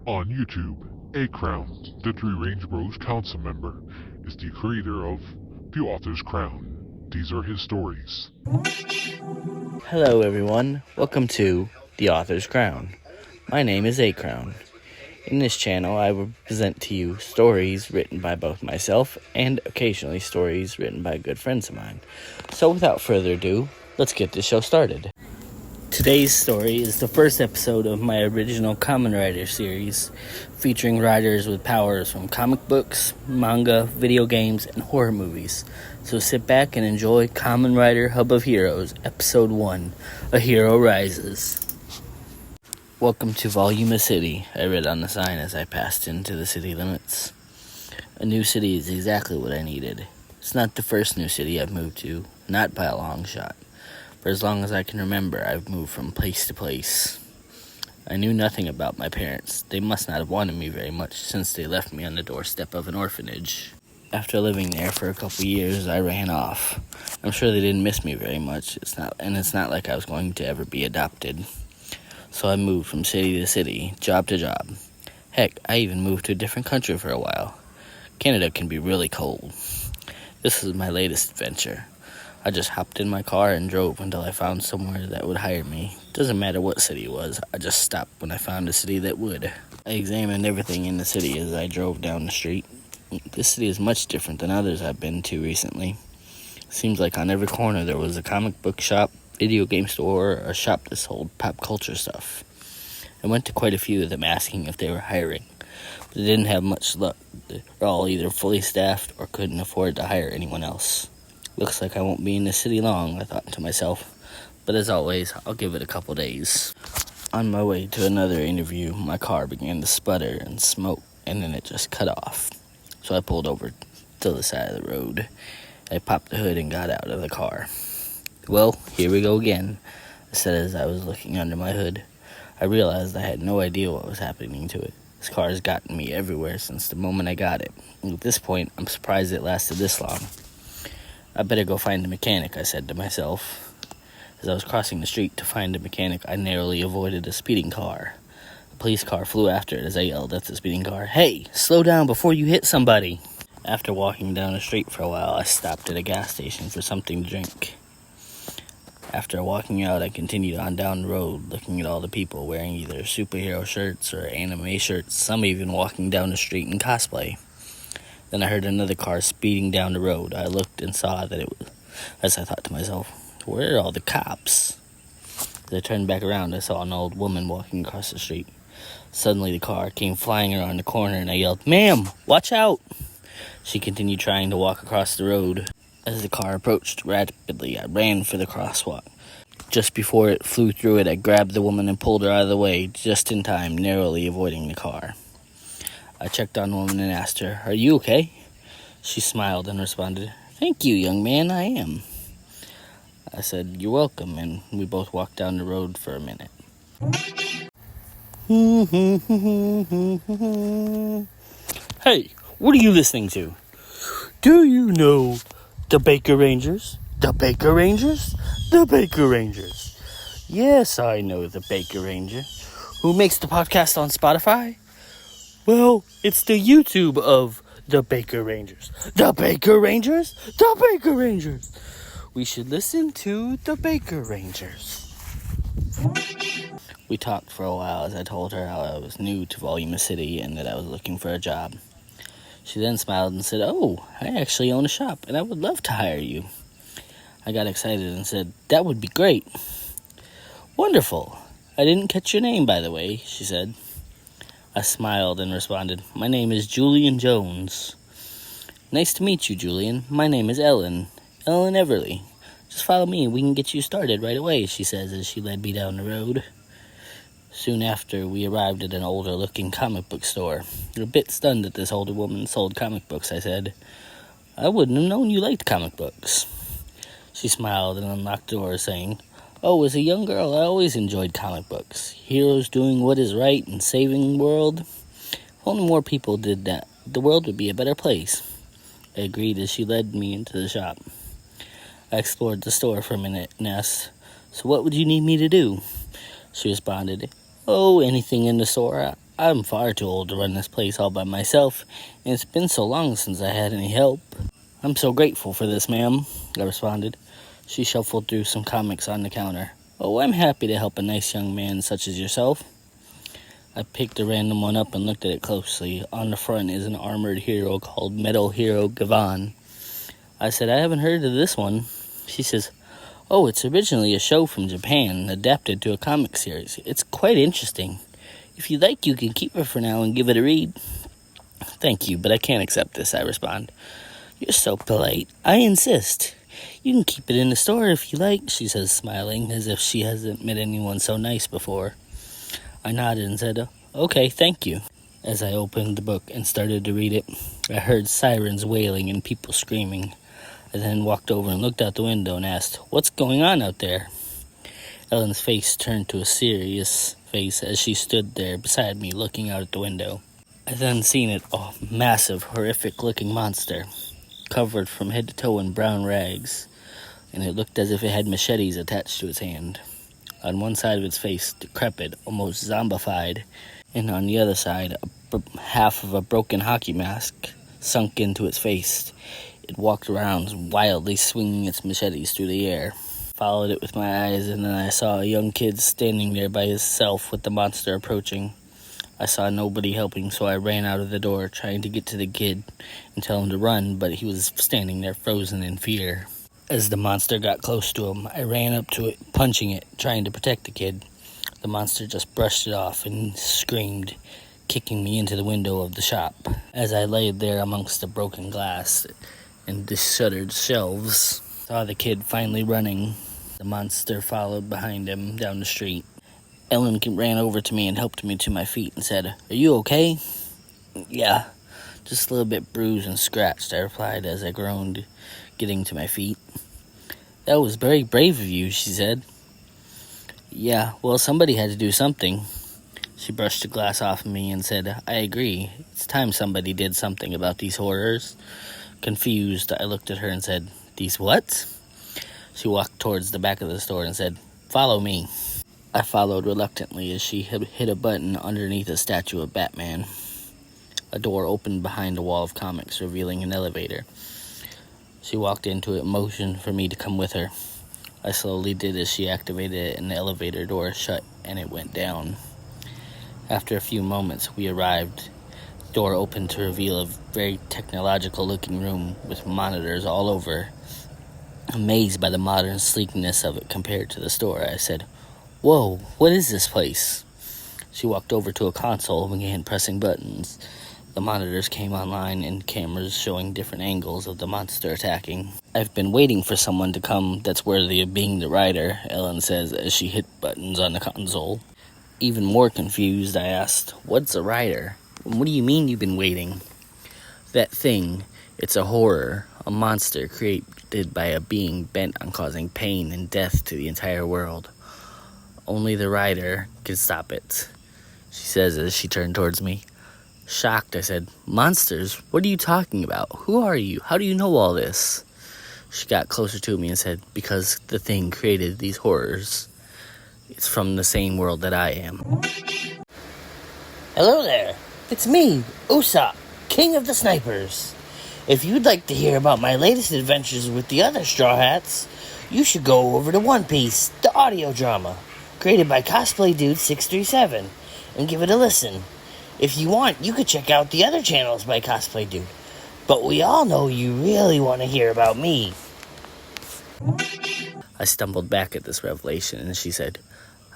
On YouTube, A Crown, the Three Range Bros council member, is the creator of The Author's Crown. These are his stories. Hello everyone, welcome to The Author's Crown. My name is A Crown. In this channel, I will present to you stories written by both myself and occasionally stories written by good friends of mine. So without further ado, let's get this show started. Today's story is the first episode of my original Kamen Rider series, featuring riders with powers from comic books, manga, video games, and horror movies. So sit back and enjoy Kamen Rider Hub of Heroes, Episode 1, A Hero Rises. Welcome to Voluma City, I read on the sign as I passed into the city limits. A new city is exactly what I needed. It's not the first new city I've moved to, not by a long shot. For as long as I can remember, I've moved from place to place. I knew nothing about my parents. They must not have wanted me very much since they left me on the doorstep of an orphanage. After living there for a couple years, I ran off. I'm sure they didn't miss me very much. It's not like I was going to ever be adopted. So I moved from city to city, job to job. Heck, I even moved to a different country for a while. Canada can be really cold. This is my latest adventure. I just hopped in my car and drove until I found somewhere that would hire me. Doesn't matter what city it was, I just stopped when I found a city that would. I examined everything in the city as I drove down the street. This city is much different than others I've been to recently. Seems like on every corner there was a comic book shop, video game store, or a shop that sold pop culture stuff. I went to quite a few of them asking if they were hiring, but they didn't have much luck. They were all either fully staffed or couldn't afford to hire anyone else. Looks like I won't be in the city long, I thought to myself. But as always, I'll give it a couple days. On my way to another interview, my car began to sputter and smoke, and then it just cut off. So I pulled over to the side of the road. I popped the hood and got out of the car. Well, here we go again, I said as I was looking under my hood. I realized I had no idea what was happening to it. This car has gotten me everywhere since the moment I got it. And at this point, I'm surprised it lasted this long. I better go find a mechanic, I said to myself. As I was crossing the street to find a mechanic, I narrowly avoided a speeding car. A police car flew after it as I yelled at the speeding car, "Hey, slow down before you hit somebody!" After walking down the street for a while, I stopped at a gas station for something to drink. After walking out, I continued on down the road, looking at all the people wearing either superhero shirts or anime shirts, some even walking down the street in cosplay. Then I heard another car speeding down the road. I looked and saw that it was, as I thought to myself, where are all the cops? As I turned back around, I saw an old woman walking across the street. Suddenly the car came flying around the corner and I yelled, "Ma'am, watch out!" She continued trying to walk across the road. As the car approached rapidly, I ran for the crosswalk. Just before it flew through it, I grabbed the woman and pulled her out of the way, just in time, narrowly avoiding the car. I checked on the woman and asked her, "Are you okay?" She smiled and responded, "Thank you, young man, I am." I said, "You're welcome," and we both walked down the road for a minute. Hey, what are you listening to? Do you know the Baker Rangers? The Baker Rangers? The Baker Rangers. Yes, I know the Baker Ranger. Who makes the podcast on Spotify? Well, it's the YouTube of the Baker Rangers. The Baker Rangers? The Baker Rangers. We should listen to the Baker Rangers. We talked for a while as I told her how I was new to Voluma City and that I was looking for a job. She then smiled and said, "Oh, I actually own a shop and I would love to hire you." I got excited and said, "That would be great." "Wonderful. I didn't catch your name, by the way," she said. I smiled and responded, "My name is Julian Jones." "Nice to meet you, Julian. My name is Ellen Everly. Just follow me and we can get you started right away," she says as she led me down the road. Soon after, we arrived at an older-looking comic book store. "You're a bit stunned that this older woman sold comic books," I said. "I wouldn't have known you liked comic books." She smiled and unlocked the door, saying, "Oh, as a young girl, I always enjoyed comic books. Heroes doing what is right and saving the world. If only more people did that, the world would be a better place." I agreed as she led me into the shop. I explored the store for a minute and asked, "So what would you need me to do?" She responded, "Oh, anything in the store. I'm far too old to run this place all by myself, and it's been so long since I had any help. I'm so grateful for this, ma'am, I responded. She shuffled through some comics on the counter. Oh, I'm happy to help a nice young man such as yourself. I picked a random one up and looked at it closely. On the front is an armored hero called Metal Hero Gavan. I said, I haven't heard of this one. She says, oh, it's originally a show from Japan, adapted to a comic series. It's quite interesting. If you like, you can keep it for now and give it a read. Thank you, but I can't accept this, I respond. You're so polite. I insist. You can keep it in the store if you like, she says, smiling, as if she hasn't met anyone so nice before. I nodded and said, okay, thank you. As I opened the book and started to read it, I heard sirens wailing and people screaming. I then walked over and looked out the window and asked, what's going on out there? Ellen's face turned to a serious face as she stood there beside me looking out at the window. I then seen it, a massive, horrific-looking monster, covered from head to toe in brown rags, and it looked as if it had machetes attached to its hand. On one side of its face, decrepit, almost zombified, and on the other side, half of a broken hockey mask sunk into its face. It walked around, wildly swinging its machetes through the air. Followed it with my eyes, and then I saw a young kid standing there by himself with the monster approaching. I saw nobody helping, so I ran out of the door, trying to get to the kid and tell him to run, but he was standing there frozen in fear. As the monster got close to him, I ran up to it, punching it, trying to protect the kid. The monster just brushed it off and screamed, kicking me into the window of the shop. As I laid there amongst the broken glass and the shuttered shelves, I saw the kid finally running. The monster followed behind him down the street. Ellen ran over to me and helped me to my feet and said, are you okay? Yeah, just a little bit bruised and scratched, I replied as I groaned, getting to my feet. That was very brave of you, she said. Yeah, well, somebody had to do something. She brushed the glass off of me and said, I agree. It's time somebody did something about these horrors. Confused, I looked at her and said, these what? She walked towards the back of the store and said, follow me. I followed reluctantly as she hit a button underneath a statue of Batman. A door opened behind a wall of comics, revealing an elevator. She walked into it and motioned for me to come with her. I slowly did as she activated it, and the elevator door shut, and it went down. After a few moments, we arrived. The door opened to reveal a very technological-looking room with monitors all over. Amazed by the modern sleekness of it compared to the store, I said, whoa, what is this place? She walked over to a console and began pressing buttons. The monitors came online and cameras showing different angles of the monster attacking. I've been waiting for someone to come that's worthy of being the rider, Ellen says as she hit buttons on the console. Even more confused, I asked, what's a rider? What do you mean you've been waiting? That thing, it's a horror, a monster created by a being bent on causing pain and death to the entire world. Only the rider can stop it, she says as she turned towards me. Shocked, I said, monsters? What are you talking about? Who are you? How do you know all this? She got closer to me and said, because the thing created these horrors. It's from the same world that I am. Hello there. It's me, Usopp, King of the Snipers. If you'd like to hear about my latest adventures with the other Straw Hats, you should go over to One Piece, the audio drama, created by Cosplay Dude 637, and give it a listen. If you want, you could check out the other channels by Cosplay Dude, but we all know you really want to hear about me. I stumbled back at this revelation, and she said,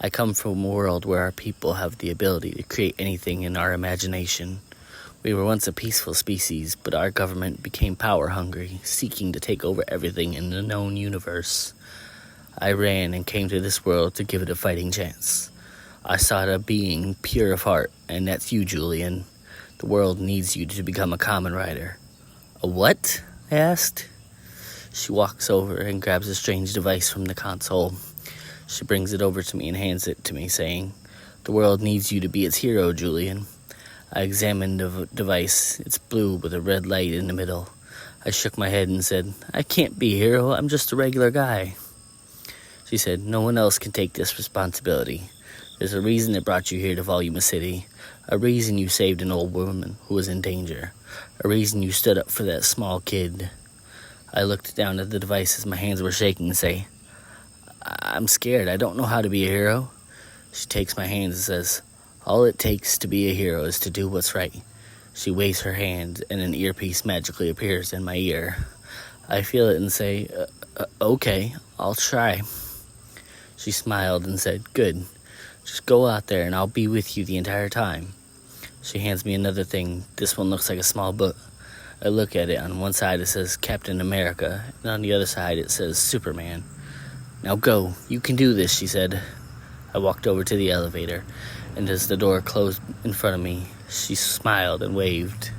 I come from a world where our people have the ability to create anything in our imagination. We were once a peaceful species, but our government became power-hungry, seeking to take over everything in the known universe. I ran and came to this world to give it a fighting chance. I sought a being pure of heart, and that's you, Julian. The world needs you to become a Kamen Rider. A what? I asked. She walks over and grabs a strange device from the console. She brings it over to me and hands it to me, saying, the world needs you to be its hero, Julian. I examined the device. It's blue with a red light in the middle. I shook my head and said, I can't be a hero. I'm just a regular guy. She said, no one else can take this responsibility. There's a reason that brought you here to Voluma City. A reason you saved an old woman who was in danger. A reason you stood up for that small kid. I looked down at the device as my hands were shaking and say, I'm scared. I don't know how to be a hero. She takes my hands and says, all it takes to be a hero is to do what's right. She waves her hand and an earpiece magically appears in my ear. I feel it and say, okay, I'll try. She smiled and said, good. Just go out there and I'll be with you the entire time. She hands me another thing. This one looks like a small book. I look at it. On one side it says Captain America, and on the other side it says Superman. Now go, you can do this, she said. I walked over to the elevator, and as the door closed in front of me, she smiled and waved.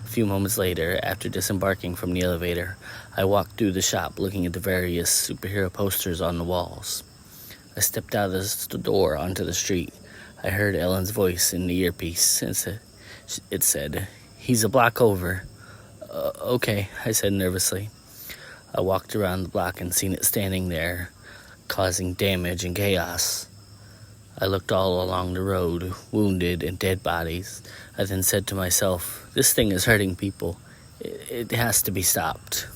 A few moments later, after disembarking from the elevator, I walked through the shop looking at the various superhero posters on the walls. I stepped out of the door onto the street. I heard Ellen's voice in the earpiece, and it said, he's a block over. Okay, I said nervously. I walked around the block and seen it standing there, causing damage and chaos. I looked all along the road, wounded and dead bodies. I then said to myself, this thing is hurting people. It has to be stopped.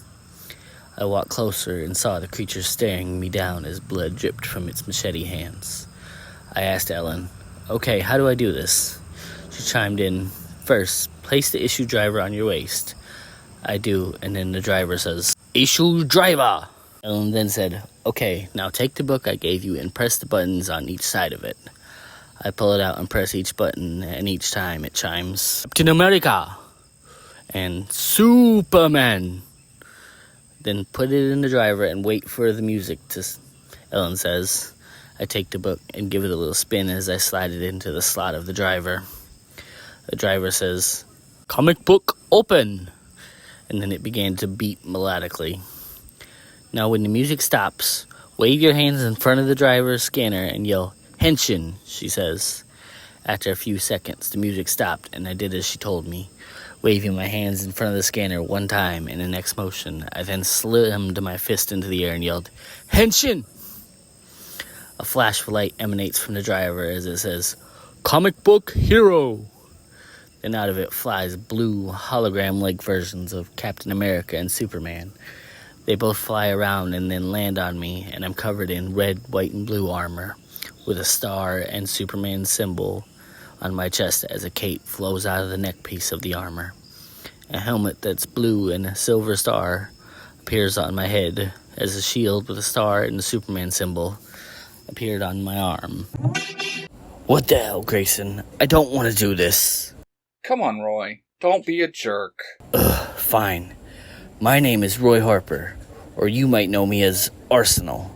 I walked closer and saw the creature staring me down as blood dripped from its machete hands. I asked Ellen, okay, how do I do this? She chimed in, first, place the issue driver on your waist. I do, and then the driver says, issue driver! Ellen then said, okay, now take the book I gave you and press the buttons on each side of it. I pull it out and press each button, and each time it chimes, Captain America! And Superman! Then put it in the driver and wait for the music to, Ellen says. I take the book and give it a little spin as I slide it into the slot of the driver. The driver says, comic book open! And then it began to beat melodically. Now when the music stops, wave your hands in front of the driver's scanner and yell, Henshin, she says. After a few seconds, the music stopped and I did as she told me, waving my hands in front of the scanner one time in the next motion. I then slammed my fist into the air and yelled, Henshin! A flash of light emanates from the driver as it says, comic book hero! Then out of it flies blue hologram-like versions of Captain America and Superman. They both fly around and then land on me, and I'm covered in red, white, and blue armor, with a star and Superman symbol on my chest as a cape flows out of the neck piece of the armor. A helmet that's blue and a silver star appears on my head as a shield with a star and the Superman symbol appeared on my arm. What the hell, Grayson? I don't want to do this. Come on, Roy. Don't be a jerk. Fine. My name is Roy Harper, or you might know me as Arsenal.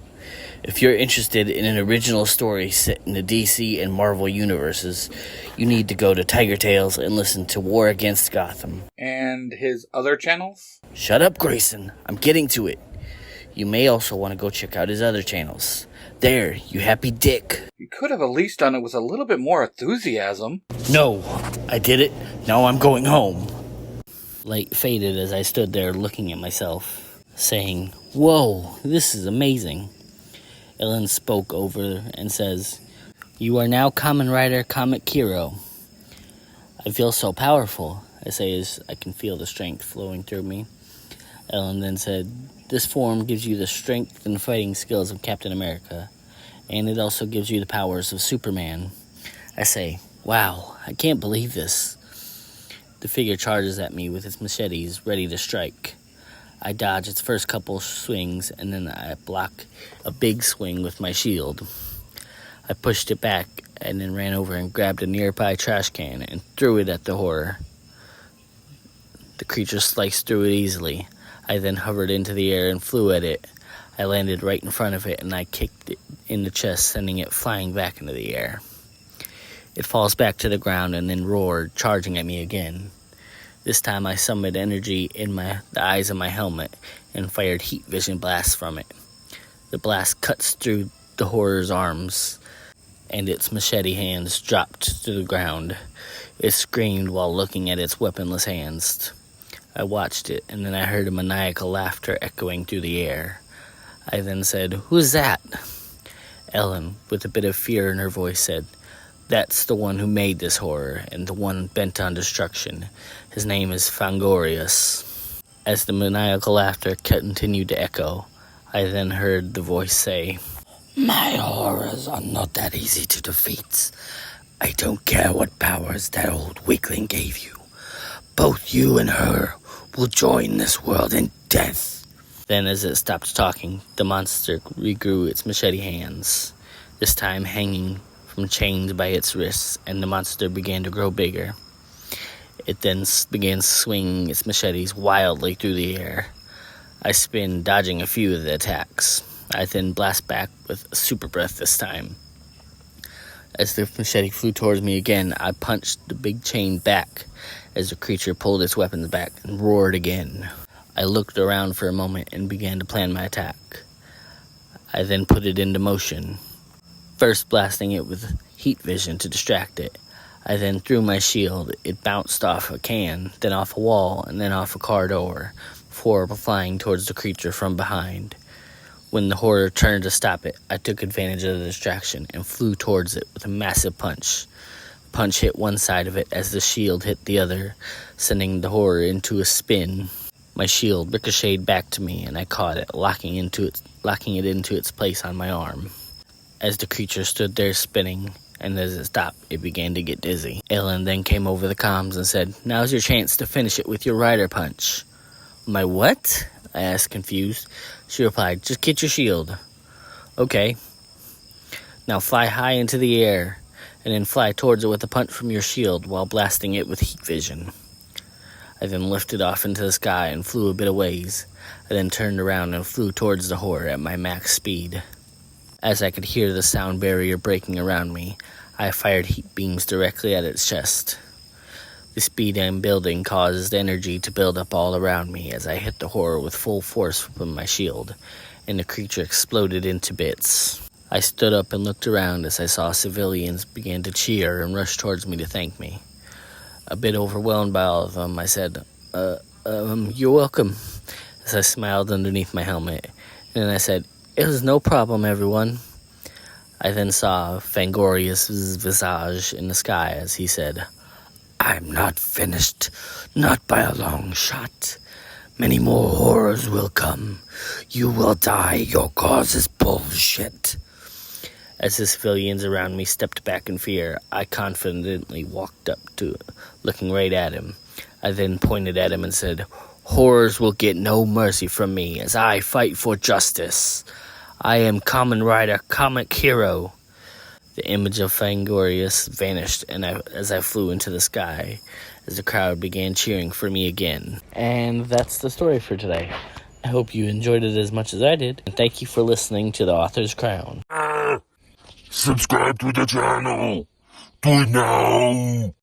If you're interested in an original story set in the DC and Marvel universes, you need to go to Tiger Tales and listen to War Against Gotham. And his other channels? Shut up, Grayson. I'm getting to it. You may also want to go check out his other channels. There, you happy dick. You could have at least done it with a little bit more enthusiasm. No, I did it. Now I'm going home. Light faded as I stood there looking at myself, saying, whoa, this is amazing. Ellen spoke over and says, you are now Kamen Rider Comic Hero. I feel so powerful, I say as I can feel the strength flowing through me. Ellen then said, this form gives you the strength and fighting skills of Captain America, and it also gives you the powers of Superman. I say, wow, I can't believe this. The figure charges at me with its machetes, ready to strike. I dodge its first couple swings, and then I block a big swing with my shield. I pushed it back, and then ran over and grabbed a nearby trash can and threw it at the horror. The creature sliced through it easily. I then hovered into the air and flew at it. I landed right in front of it, and I kicked it in the chest, sending it flying back into the air. It falls back to the ground and then roared, charging at me again. This time I summoned energy in the eyes of my helmet and fired heat vision blasts from it. The blast cuts through the horror's arms, and its machete hands dropped to the ground. It screamed while looking at its weaponless hands. I watched it, and then I heard a maniacal laughter echoing through the air. I then said, "Who's that?" Ellen, with a bit of fear in her voice, said, That's the one who made this horror, and the one bent on destruction. His name is Fangorius. As the maniacal laughter continued to echo, I then heard the voice say, "My horrors are not that easy to defeat. I don't care what powers that old weakling gave you. Both you and her will join this world in death." Then as it stopped talking, the monster regrew its machete hands, this time hanging from chains by its wrists, and the monster began to grow bigger. It then began swinging its machetes wildly through the air. I spin, dodging a few of the attacks. I then blast back with a super breath this time. As the machete flew towards me again, I punched the big chain back as the creature pulled its weapons back and roared again. I looked around for a moment and began to plan my attack. I then put it into motion, first blasting it with heat vision to distract it. I then threw my shield. It bounced off a can, then off a wall, and then off a car door, before flying towards the creature from behind. When the horror turned to stop it, I took advantage of the distraction and flew towards it with a massive punch. The punch hit one side of it as the shield hit the other, sending the horror into a spin. My shield ricocheted back to me, and I caught it, locking it into its place on my arm. As the creature stood there spinning, and as it stopped, it began to get dizzy. Ellen then came over the comms and said, "Now's your chance to finish it with your rider punch." "My what?" I asked, confused. She replied, "Just get your shield." "Okay. Now fly high into the air, and then fly towards it with a punch from your shield while blasting it with heat vision." I then lifted off into the sky and flew a bit of ways. I then turned around and flew towards the horror at my max speed. As I could hear the sound barrier breaking around me, I fired heat beams directly at its chest. The speed I'm building caused energy to build up all around me as I hit the horror with full force from my shield, and the creature exploded into bits. I stood up and looked around as I saw civilians begin to cheer and rush towards me to thank me. A bit overwhelmed by all of them, I said, "You're welcome," as I smiled underneath my helmet. And then I said, "It was no problem, everyone." I then saw Fangorius' visage in the sky as he said, "I'm not finished, not by a long shot. Many more horrors will come. You will die. Your cause is bullshit." As the civilians around me stepped back in fear, I confidently walked up to it, looking right at him. I then pointed at him and said, "Horrors will get no mercy from me as I fight for justice. I am Kamen Rider, Comic Hero." The image of Fangorius vanished, and as I flew into the sky, as the crowd began cheering for me again. And that's the story for today. I hope you enjoyed it as much as I did, and thank you for listening to The Author's Crown. Subscribe to the channel. Do it now.